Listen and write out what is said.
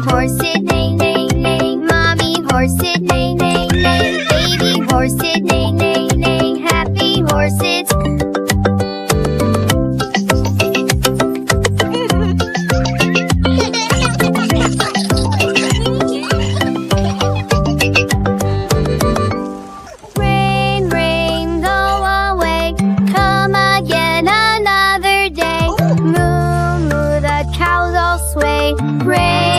horse it neigh, neigh, neigh. Mommy horse it neigh, neigh, neigh. Baby horse it neigh, neigh, neigh. Happy horse it. Rain, rain, go away. Come again another day. Moo, moo, the cows all sway. Rain,